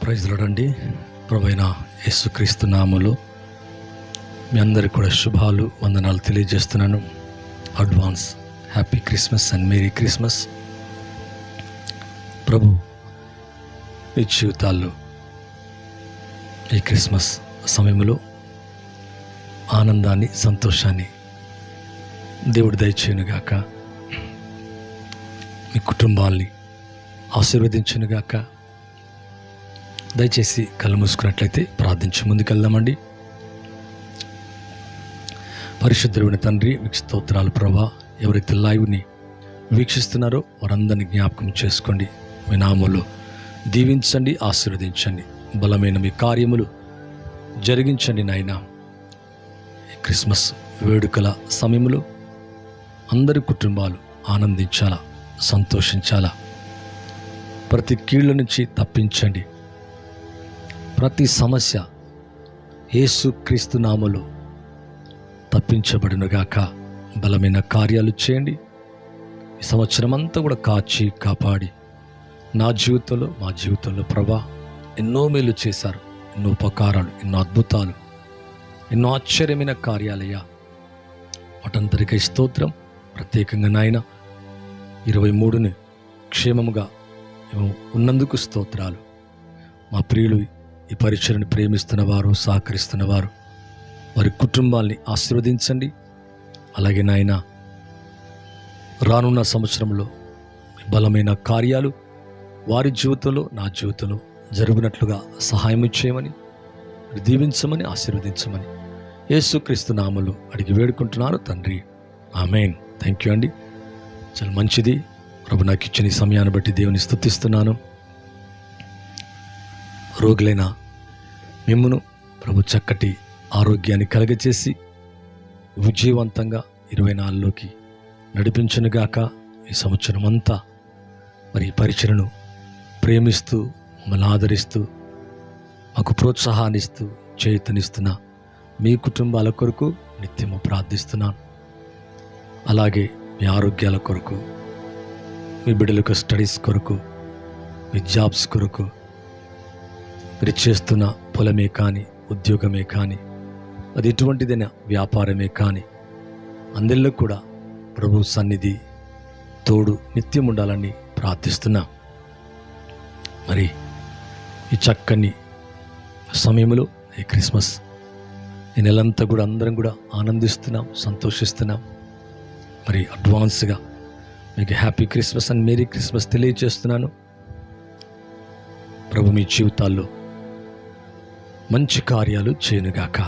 Praise lord అండి. ప్రభువైన యేసుక్రీస్తు నామములో మీ అందరికీ కూడా శుభాలు వందనాలు తెలియజేస్తున్నాను. Advance happy Christmas and merry Christmas. ప్రభు మీ జీవితాల్లో ఈ క్రిస్మస్ సమయంలో ఆనందాన్ని, సంతోషాన్ని దేవుడు దయచేయునుగాక. మీ కుటుంబాల్ని ఆశీర్వదించునుగాక. దయచేసి కళ్ళు మూసుకున్నట్లయితే ప్రార్థించి ముందుకెళ్దామండి. పరిశుద్ధుడైన తండ్రి, మీకు స్తోత్రాలు ప్రభా. ఎవరైతే లైవ్ని వీక్షిస్తున్నారో వారందరినీ జ్ఞాపకం చేసుకోండి. మీ నామములో దీవించండి, ఆశీర్వదించండి. బలమైన మీ కార్యములు జరిగించండి నాయన. క్రిస్మస్ వేడుకల సమయంలో అందరి కుటుంబాలు ఆనందించాలా, సంతోషించాలా. ప్రతి కీళ్ళ నుంచి తప్పించండి. ప్రతి సమస్య యేసుక్రీస్తు నామములో తప్పించబడునుగాక. బలమైన కార్యాలు చేయండి. ఈ సంవత్సరం అంతా కూడా కాచి కాపాడి నా జీవితంలో, మా జీవితంలో ప్రభా ఎన్నో మేలు చేశారు. ఎన్నో ఉపకారాలు, ఎన్నో అద్భుతాలు, ఎన్నో ఆశ్చర్యమైన కార్యాలయ్యా. వాటంతరికై స్తోత్రం. ప్రత్యేకంగా నాయన 23ని క్షేమముగా ఉన్నందుకు స్తోత్రాలు. మా ప్రియులు ఈ పరిచయను ప్రేమిస్తున్న వారు, సహకరిస్తున్న వారు, వారి కుటుంబాల్ని ఆశీర్వదించండి. అలాగే నాయన రానున్న సంవత్సరంలో బలమైన కార్యాలు వారి జీవితంలో, నా జీవితంలో జరుగునట్లుగా సహాయం చేయమని, దీవించమని, ఆశీర్వదించమని యేసుక్రీస్తు నామములో అడిగి వేడుకుంటున్నాను తండ్రి. ఆమేన్. థ్యాంక్ యూ అండి. చాలా మంచిది. ప్రభు నాకు ఇచ్చిన ఈ సమయాన్ని బట్టి దేవుని స్తుతిస్తున్నాను. రోగులైన మిమ్మును ప్రభు చక్కటి ఆరోగ్యాన్ని కలగచేసి విజయవంతంగా 24లోకి నడిపించునుగాక. ఈ సంవత్సరం అంతా మరి ఈ పరిచయను ప్రేమిస్తూ, మమ్మల్ని ఆదరిస్తూ, మాకు ప్రోత్సాహాన్ని ఇస్తూ, చేయూతనిస్తున్న మీ కుటుంబాల కొరకు నిత్యము ప్రార్థిస్తున్నాను. అలాగే మీ ఆరోగ్యాల కొరకు, మీ బిడ్డలకు స్టడీస్ కొరకు, మీ జాబ్స్ కొరకు, మీరు చేస్తున్న పొలమే కానీ, ఉద్యోగమే కానీ, అది ఎటువంటిదైనా వ్యాపారమే కానీ, అందరిలో కూడా ప్రభు సన్నిధి తోడు నిత్యం ఉండాలని ప్రార్థిస్తున్నా. మరి ఈ చక్కని సమయంలో ఈ క్రిస్మస్ ఈ నెలంతా కూడా అందరం కూడా ఆనందిస్తున్నాం, సంతోషిస్తున్నాం. మరి అడ్వాన్స్గా మీకు happy Christmas and merry Christmas తెలియజేస్తున్నాను. ప్రభు మీ జీవితాల్లో మంచి కార్యాలు చేయనుగాక.